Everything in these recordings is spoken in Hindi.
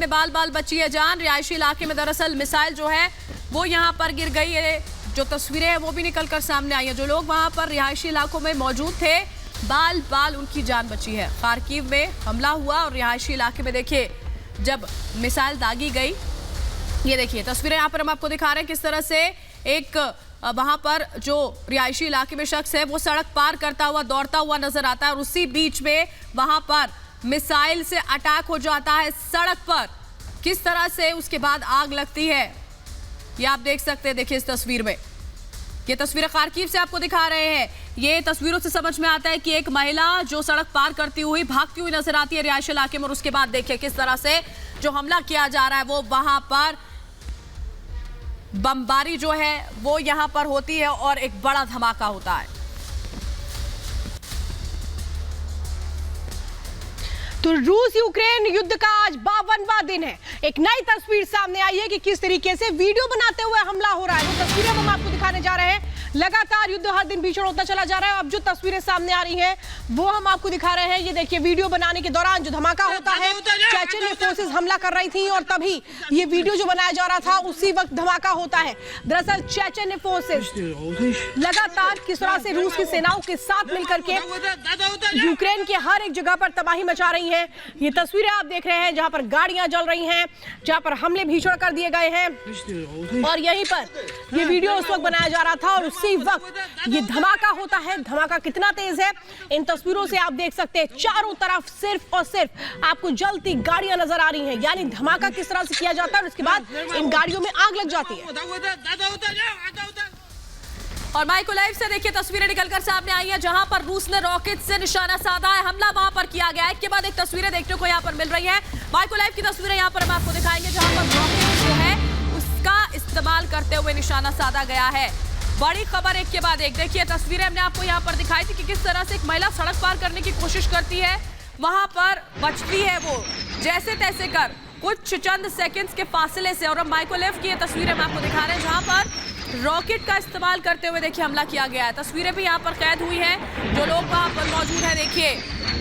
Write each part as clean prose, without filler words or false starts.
में बाल बाल बची है जान। रिहायशी इलाके में दरअसल मिसाइल जो है वो यहाँ पर गिर गई है। जो तस्वीरें हैं वो भी निकल कर सामने आई हैं। जो लोग वहां पर रिहायशी इलाकों में मौजूद थे, बाल बाल उनकी जान बची है। खार्किव में हमला हुआ और रिहायशी इलाके में देखिए जब मिसाइल दागी गई, ये देखिए तस्वीरें यहाँ पर हम आपको दिखा रहे हैं किस तरह से एक वहां पर जो रिहायशी इलाके में शख्स है वो सड़क पार करता हुआ दौड़ता हुआ नजर आता है और उसी बीच में वहां पर मिसाइल से अटैक हो जाता है सड़क पर। किस तरह से उसके बाद आग लगती है ये आप देख सकते हैं। देखिए इस तस्वीर में, ये तस्वीरें खार्किव से आपको दिखा रहे हैं। ये तस्वीरों से समझ में आता है कि एक महिला जो सड़क पार करती हुई भागती हुई नजर आती है रिहायशी इलाके में और उसके बाद देखिए किस तरह से जो हमला किया जा रहा है वो वहां पर बमबारी जो है वो यहां पर होती है और एक बड़ा धमाका होता है। तो रूस यूक्रेन युद्ध का आज 52वां दिन है। एक नई तस्वीर सामने आई है कि किस तरीके से वीडियो बनाते हुए हमला हो रहा है। वो तस्वीरें हम आपको दिखाने जा रहे हैं। लगातार युद्ध हर दिन भीषण होता चला जा रहा है। अब जो तस्वीरें सामने आ रही हैं वो हम आपको दिखा रहे हैं। ये देखिए वीडियो बनाने के दौरान जो धमाका होता है, चेचेन फोर्सेस हमला कर रही थी और तभी ये वीडियो जो बनाया जा रहा था उसी वक्त धमाका होता है। दरअसल चेचेन फोर्सेस लगातार किस तरह से रूस की सेनाओं के साथ मिलकर के यूक्रेन के हर एक जगह पर तबाही मचा रही है। ये तस्वीरें आप देख रहे हैं जहां पर गाड़ियां जल रही हैं, जहां पर हमले भीषण कर दिए गए हैं और यहीं पर ये वीडियो उस वक्त बनाया जा रहा था और उसी वक्त ये धमाका होता है। धमाका कितना तेज है इन तस्वीरों से आप देख सकते हैं। चारों तरफ सिर्फ और सिर्फ आपको जलती गाड़ियां नजर आ रही हैं, यानी धमाका किस तरह से किया जाता है और उसके बाद इन गाड़ियों में आग लग जाती है। और माइको लाइव से देखिए तस्वीरें निकलकर सामने आई हैं जहां पर रूस ने रॉकेट से निशाना साधा है। हमला वहां पर किया गया है। एक के बाद एक तस्वीरें देखने को यहां पर मिल रही है। माइको लाइव की तस्वीरें यहां पर हम आपको दिखाएंगे जहां पर रॉकेट जो है उसका इस्तेमाल करते हुए निशाना साधा गया है। बड़ी खबर एक के बाद एक। देखिए तस्वीरें हमने आपको यहाँ पर दिखाई थी कि किस तरह से एक महिला सड़क पार करने की कोशिश करती है, वहां पर बचती है वो जैसे तैसे कर कुछ चंद सेकंड्स के फासले से। और अब माइक्रोवेव की ये तस्वीरें हम आपको दिखा रहे हैं जहां पर रॉकेट का इस्तेमाल करते हुए देखिए हमला किया गया है। तस्वीरें भी यहाँ पर कैद हुई हैं। जो लोग वहां पर मौजूद हैं देखिए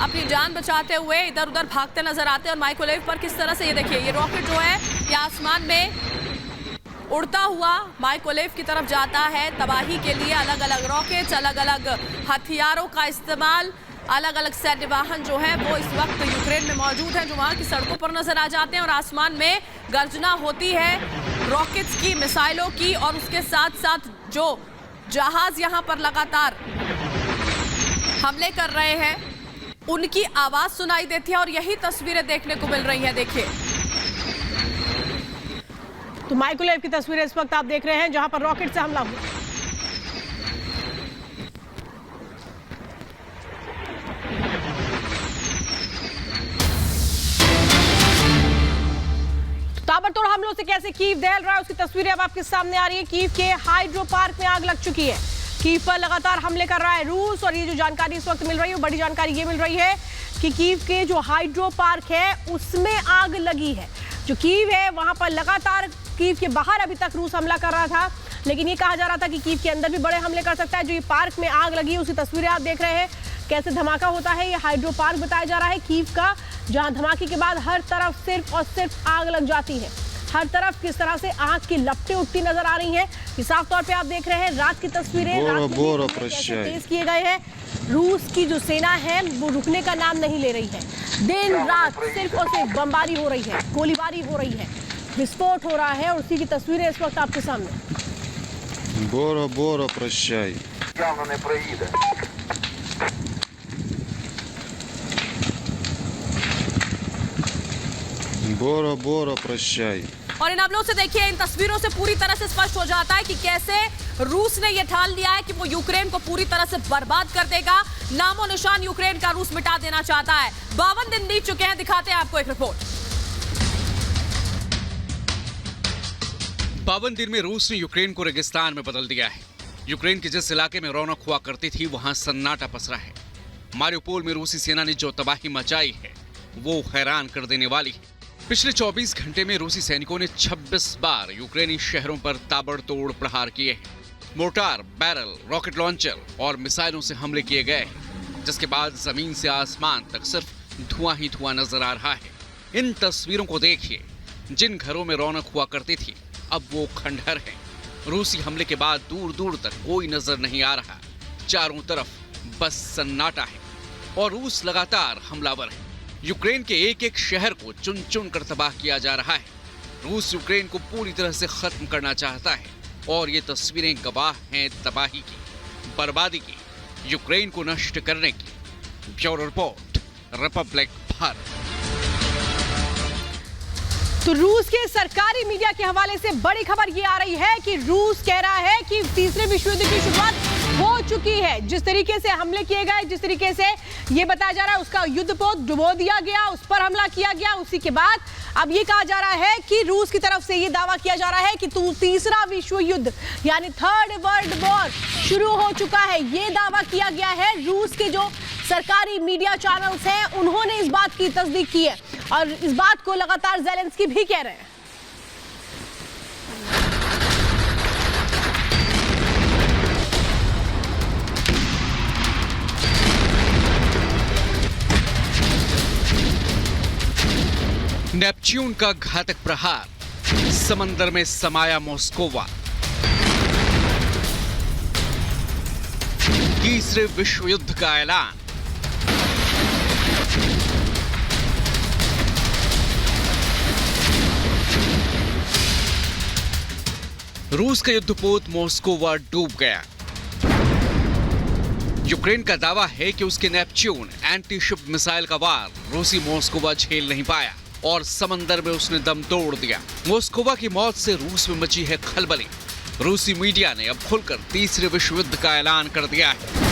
अपनी जान बचाते हुए इधर उधर भागते नजर आते हैं और माइक्रोवेव पर किस तरह से ये देखिए ये रॉकेट जो है ये आसमान में उड़ता हुआ माइक्रोवेव की तरफ जाता है तबाही के लिए। अलग अलग रॉकेट्स, अलग अलग हथियारों का इस्तेमाल, अलग अलग सैन्य वाहन जो है वो इस वक्त यूक्रेन में मौजूद हैं जो वहां की सड़कों पर नजर आ जाते हैं और आसमान में गर्जना होती है रॉकेट्स की, मिसाइलों की और उसके साथ साथ जो जहाज यहां पर लगातार हमले कर रहे हैं उनकी आवाज सुनाई देती है और यही तस्वीरें देखने को मिल रही है। देखिए तो माइक्रोवेव की तस्वीरें इस वक्त आप देख रहे हैं जहां पर रॉकेट से हमला हुआ। ताबड़तोड़ हमलों से कैसे कीव दहल रहा है उसकी तस्वीरें अब आपके सामने आ रही है। कीव के हाइड्रो पार्क में आग लग चुकी है। कीव पर लगातार हमले कर रहा है रूस और ये जो जानकारी इस वक्त मिल रही है बड़ी जानकारी ये मिल रही है कि कीव के जो हाइड्रो पार्क है उसमें आग लगी है। जो कीव है वहां पर लगातार कीव के बाहर अभी तक रूस हमला कर रहा था, लेकिन ये कहा जा रहा था कि कीव के अंदर भी बड़े हमले कर सकता है। जो ये पार्क में आग लगी है उसकी तस्वीरें आप देख रहे हैं कैसे धमाका होता है। ये हाइड्रो पार्क बताया जा रहा है कीव का, जहां धमाके के बाद हर तरफ सिर्फ और सिर्फ आग लग जाती है। हर तरफ किस तरह से आग की लपटें उठती नजर आ रही हैं ये साफ तौर पे आप देख रहे हैं। रात की तस्वीरें तेज किए गए हैं। रूस की जो सेना है वो रुकने का नाम नहीं ले रही है। दिन रात सिर्फ और सिर्फ बमबारी हो रही है, गोलीबारी हो रही है, विस्फोट हो रहा है और उसी की तस्वीरें इस वक्त आपके सामने। Bora, Bora, прощай. Явно не проїде. Bora, Bora, прощай. और इन हमलों से देखिए इन तस्वीरों से पूरी तरह से स्पष्ट हो जाता है कि कैसे रूस ने यह ठान लिया है कि वो यूक्रेन को पूरी तरह से बर्बाद कर देगा। नामो निशान यूक्रेन का रूस मिटा देना चाहता है। 52 दिन बीत चुके हैं। दिखाते हैं आपको एक रिपोर्ट। 52 दिन में रूस ने यूक्रेन को रेगिस्तान में बदल दिया है। यूक्रेन के जिस इलाके में रौनक हुआ करती थी वहां सन्नाटा पसरा है। मारियोपोल में रूसी सेना ने जो तबाही मचाई है वो हैरान कर देने वाली है। पिछले 24 घंटे में रूसी सैनिकों ने 26 बार यूक्रेनी शहरों पर ताबड़तोड़ प्रहार किए हैं। मोर्टार, बैरल, रॉकेट लॉन्चर और मिसाइलों से हमले किए गए हैं, जिसके बाद जमीन से आसमान तक सिर्फ धुआं ही धुआं नजर आ रहा है। इन तस्वीरों को देखिए, जिन घरों में रौनक हुआ करती थी अब वो खंडहर है। रूसी हमले के बाद दूर दूर तक कोई नजर नहीं आ रहा। चारों तरफ बस सन्नाटा है और रूस लगातार हमलावर है। यूक्रेन के एक एक शहर को चुन चुन कर तबाह किया जा रहा है। रूस यूक्रेन को पूरी तरह से खत्म करना चाहता है और ये तस्वीरें गवाह हैं तबाही की, बर्बादी की, यूक्रेन को नष्ट करने की। Bureau report, Republic Bharat. तो रूस के सरकारी मीडिया के हवाले से बड़ी खबर ये आ रही है कि रूस कह रहा है कि तीसरे विश्व युद्ध की शुरुआत हो चुकी है। जिस तरीके से हमले किए गए, जिस तरीके से ये बताया जा रहा है उसका युद्धपोत डुबो दिया गया, उस पर हमला किया गया, उसी के बाद अब ये कहा जा रहा है कि रूस की तरफ से ये दावा किया जा रहा है कि तीसरा विश्व युद्ध यानी थर्ड वर्ल्ड वॉर शुरू हो चुका है। ये दावा किया गया है। रूस के जो सरकारी मीडिया चैनल्स हैं उन्होंने इस बात की तस्दीक की है और इस बात को लगातार ज़ेलेंस्की भी कह रहे हैं। नेपच्यून का घातक प्रहार, समंदर में समाया मॉस्कोवा। तीसरे विश्व युद्ध का ऐलान। रूस का युद्धपोत मॉस्कोवा डूब गया। यूक्रेन का दावा है कि उसके नेपच्यून एंटी शिप मिसाइल का वार रूसी मॉस्कोवा झेल नहीं पाया और समंदर में उसने दम तोड़ दिया। मॉस्कोवा की मौत से रूस में मची है खलबली। रूसी मीडिया ने अब खुलकर तीसरे विश्व युद्ध का ऐलान कर दिया है।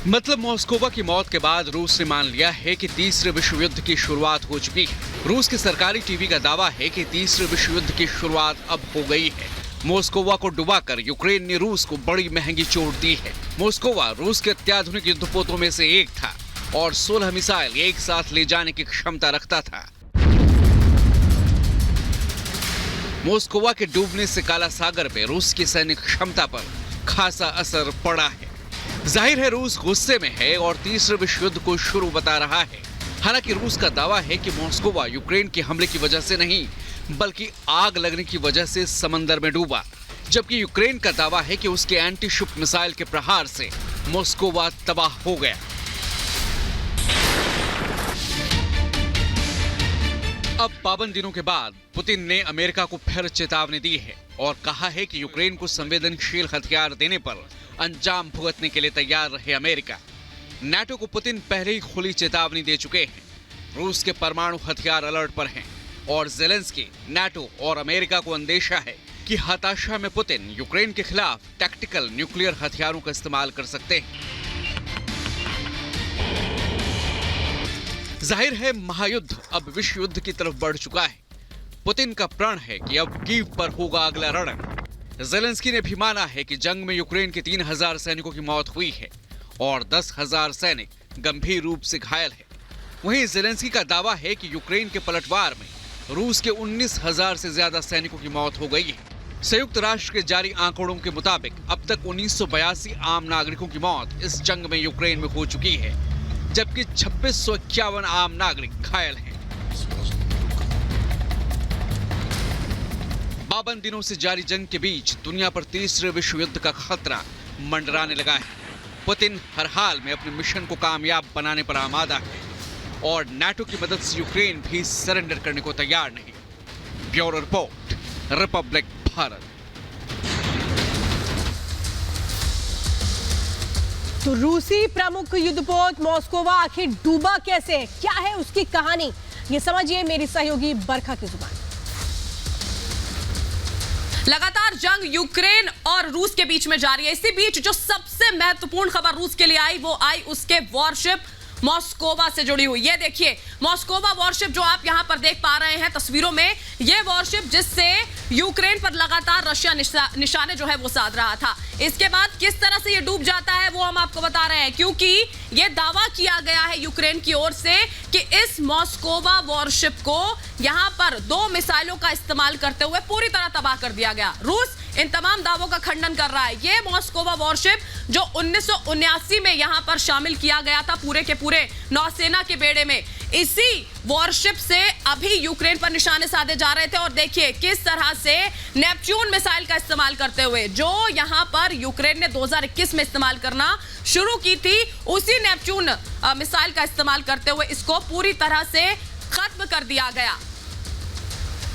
मतलब मॉस्कोवा की मौत के बाद रूस ने मान लिया है कि तीसरे विश्व युद्ध की शुरुआत हो चुकी है। रूस के सरकारी टीवी का दावा है कि तीसरे विश्व युद्ध की शुरुआत अब हो गई है। मॉस्कोवा को डुबाकर यूक्रेन ने रूस को बड़ी महंगी चोट दी है। मॉस्कोवा रूस के अत्याधुनिक युद्धपोतों में से एक था और 16 मिसाइल एक साथ ले जाने की क्षमता रखता था। मॉस्कोवा के डूबने से काला सागर पे रूस की सैनिक क्षमता पर खासा असर पड़ा है। जाहिर है रूस गुस्से में है और तीसरे विश्व युद्ध को शुरू बता रहा है। हालांकि रूस का दावा है कि मॉस्कोवा यूक्रेन के हमले की वजह से नहीं बल्कि आग लगने की वजह से समंदर में डूबा, जबकि यूक्रेन का दावा है कि उसके एंटी शिप मिसाइल के प्रहार से मॉस्कोवा तबाह हो गया। अब 52 दिनों के बाद पुतिन ने अमेरिका को फिर चेतावनी दी है और कहा है कि यूक्रेन को संवेदनशील हथियार देने पर अंजाम भुगतने के लिए तैयार रहे अमेरिका। नाटो को पुतिन पहले ही खुली चेतावनी दे चुके हैं। रूस के परमाणु हथियार अलर्ट पर हैं और ज़ेलेंस्की, नाटो और अमेरिका को अंदेशा है कि हताशा में पुतिन यूक्रेन के खिलाफ टैक्टिकल न्यूक्लियर हथियारों का इस्तेमाल कर सकते हैं। जाहिर है महायुद्ध अब विश्व युद्ध की तरफ बढ़ चुका है। पुतिन का प्रण है कि अब कीव पर होगा अगला रण। ज़ेलेंस्की ने भी माना है कि जंग में यूक्रेन के 3000 सैनिकों की मौत हुई है और 10,000 सैनिक गंभीर रूप से घायल है। वहीं ज़ेलेंस्की का दावा है कि यूक्रेन के पलटवार में रूस के 19,000 से ज्यादा सैनिकों की मौत हो गई है। संयुक्त राष्ट्र के जारी आंकड़ों के मुताबिक अब तक 1982 आम नागरिकों की मौत इस जंग में यूक्रेन में हो चुकी है, जबकि 2651 आम नागरिक घायल हैं। 52 दिनों से जारी जंग के बीच दुनिया पर तीसरे विश्व युद्ध का खतरा मंडराने लगा है। पुतिन हर हाल में अपने मिशन को कामयाब बनाने पर आमादा है और नाटो की मदद से यूक्रेन भी सरेंडर करने को तैयार नहीं। Bureau report, Republic Bharat. तो रूसी प्रमुख युद्धपोत मॉस्कोवा आखिर डूबा कैसे, क्या है उसकी कहानी, ये समझिए मेरी सहयोगी बरखा की जुबान। लगातार जंग यूक्रेन और रूस के बीच में जारी है। इसी बीच जो सबसे महत्वपूर्ण खबर रूस के लिए आई वो आई उसके वॉरशिप मॉस्कोवा से जुड़ी हुई। ये देखिए मॉस्कोवा वॉरशिप जो आप यहां पर देख पा रहे हैं तस्वीरों में, ये वॉरशिप जिससे यूक्रेन पर लगातार रशिया निशाने जो है वो साध रहा था। इसके बाद किस तरह से ये डूब जाता है वो हम आपको बता रहे हैं, क्योंकि ये दावा किया गया है यूक्रेन की ओर से कि इस मॉस्कोवा वॉरशिप को यहां पर 2 मिसाइलों का इस्तेमाल करते हुए पूरी तरह तबाह कर दिया गया। रूस इन तमाम दावों का खंडन कर रहा है। ये मॉस्कोवा वॉरशिप जो 1979 में यहां पर शामिल किया गया था पूरे के पूरे नौसेना के बेड़े में, इसी वॉरशिप से अभी यूक्रेन पर निशाने साधे जा रहे थे। और देखिए किस तरह से नेपच्यून मिसाइल का इस्तेमाल करते हुए, जो यहां पर यूक्रेन ने 2021 में इस्तेमाल करना शुरू की थी, उसी नेपच्यून मिसाइल का इस्तेमाल करते हुए इसको पूरी तरह से खत्म कर दिया गया।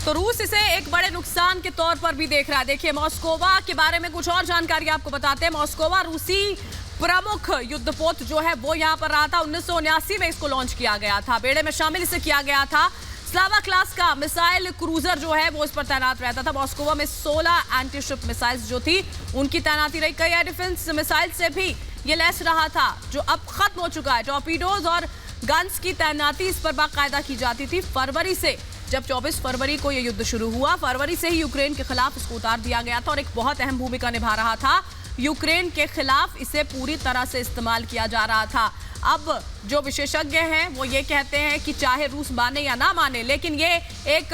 तो रूस इसे एक बड़े नुकसान के तौर पर भी देख रहा है। देखिए मॉस्कोवा के बारे में कुछ और जानकारी आपको बताते हैं। मॉस्कोवा रूसी प्रमुख युद्धपोत जो है वो यहाँ पर रहा था। 1979 में इसको लॉन्च किया गया था, बेड़े में शामिल इसे किया गया था। स्लावा क्लास का मिसाइल क्रूजर जो है वो इस पर तैनात रहता था। मॉस्कोवा में 16 एंटीशिप मिसाइल्स जो थी उनकी तैनाती रही। कई एयर डिफेंस मिसाइल से भी ये लैस रहा था, जो अब खत्म हो चुका है। टॉर्पीडोज और गन्स की तैनाती इस पर बाकायदा की जाती थी। फरवरी से, जब 24 फरवरी को यह युद्ध शुरू हुआ, फरवरी से ही यूक्रेन के खिलाफ इसको उतार दिया गया था और एक बहुत अहम भूमिका निभा रहा था। यूक्रेन के खिलाफ इसे पूरी तरह से इस्तेमाल किया जा रहा था। अब जो विशेषज्ञ हैं वो ये कहते हैं कि चाहे रूस माने या ना माने, लेकिन ये एक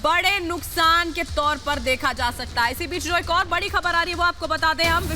बड़े नुकसान के तौर पर देखा जा सकता है। इसी बीच जो एक और बड़ी खबर आ रही है वो आपको बता दें हम।